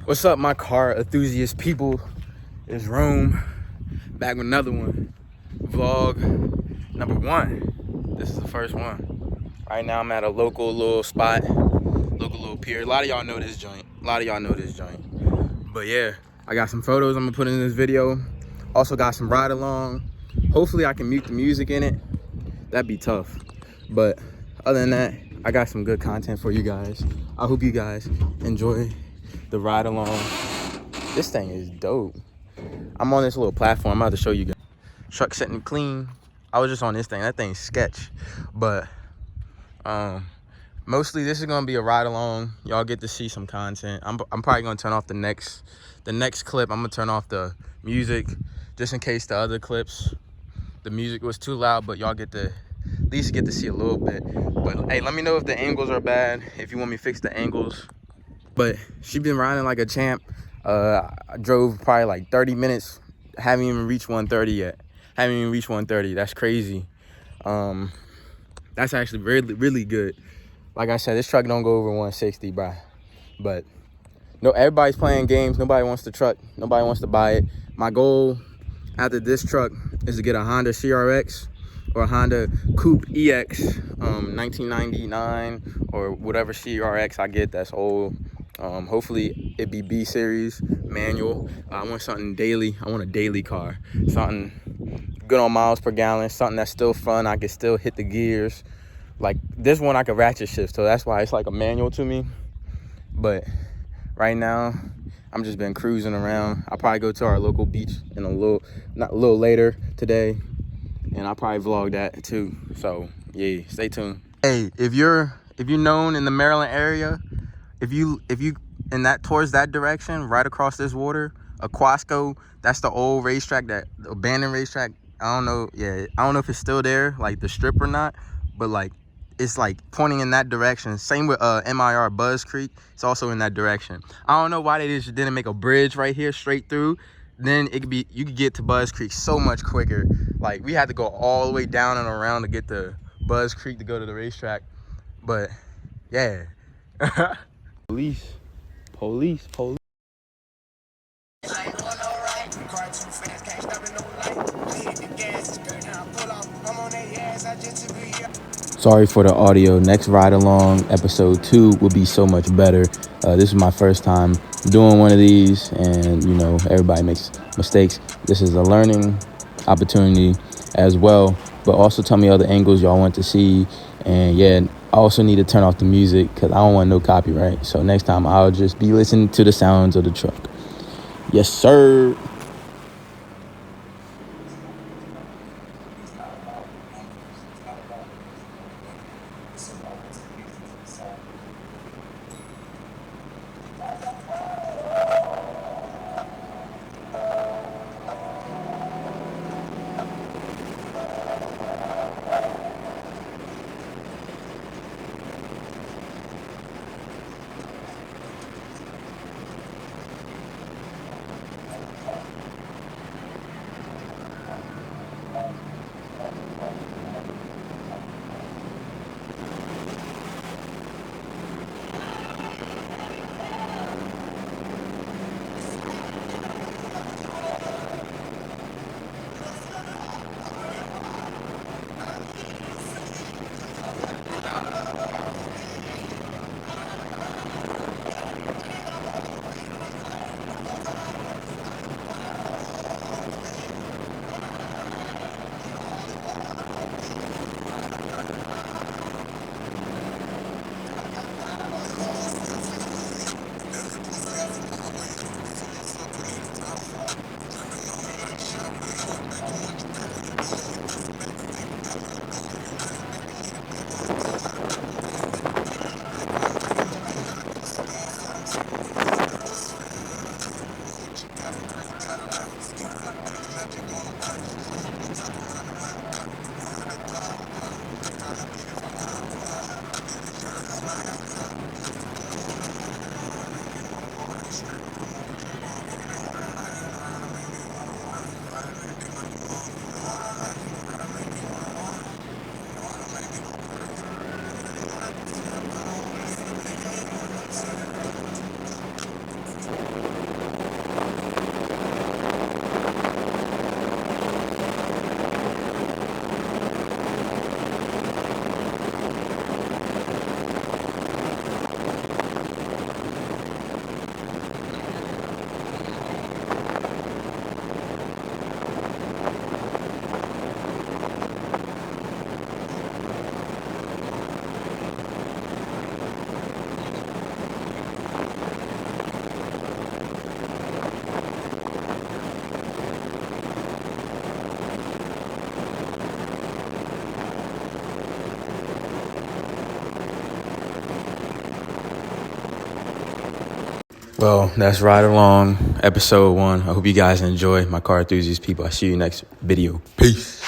What's up, my car enthusiast people? It's Rome, back with another one. Vlog number 1. This is the first one. Right now I'm at a local little spot, local little pier. A lot of y'all know this joint. But yeah, I got some photos I'm gonna put in this video. Also got some ride along. Hopefully I can mute the music in it. That'd be tough. But other than that, I got some good content for you guys. I hope you guys enjoy the ride along. This thing is dope. I'm on this little platform. I'm about to show you guys. Truck sitting clean. I was just on this thing. That thing's sketch. But mostly this is gonna be a ride along. Y'all get to see some content. I'm probably gonna turn off the next clip. I'm gonna turn off the music just in case the other clips, the music was too loud, but y'all get to at least get to see a little bit. But hey, let me know if the angles are bad, if you want me to fix the angles. But she been riding like a champ. I drove probably like 30 minutes. Haven't even reached 130 yet. That's crazy. That's actually really, really good. Like I said, this truck don't go over 160, bruh. But no, everybody's playing games. Nobody wants the truck. Nobody wants to buy it. My goal after this truck is to get a Honda CRX or a Honda Coupe EX, 1999 or whatever CRX I get that's old. Hopefully it be B series manual. I want something daily. I want a daily car, something good on miles per gallon, something that's still fun. I can still hit the gears. Like this one I can ratchet shift, so that's why it's like a manual to me. But right now I'm just been cruising around. I'll probably go to our local beach in a little later today, and I'll probably vlog that too. So yeah, stay tuned. Hey, if you're known in the Maryland area, if you in that towards that direction, right across this water, Aquasco, that's the old racetrack, that abandoned racetrack. I don't know if it's still there, like the strip or not, but like it's like pointing in that direction. Same with MIR Buzz Creek, it's also in that direction. I don't know why they just didn't make a bridge right here straight through. Then you could get to Buzz Creek so much quicker. Like we had to go all the way down and around to get to Buzz Creek to go to the racetrack. But yeah. Police. Sorry for the audio. Next ride along, episode 2, will be so much better. This is my first time doing one of these, and you know, everybody makes mistakes. This is a learning opportunity as well, but also tell me other angles y'all want to see. And yeah, I also need to turn off the music because I don't want no copyright. So next time I'll just be listening to the sounds of the truck. Yes, sir. Well, that's right along episode 1. I hope you guys enjoy, my car enthusiast people. I'll see you next video. Peace.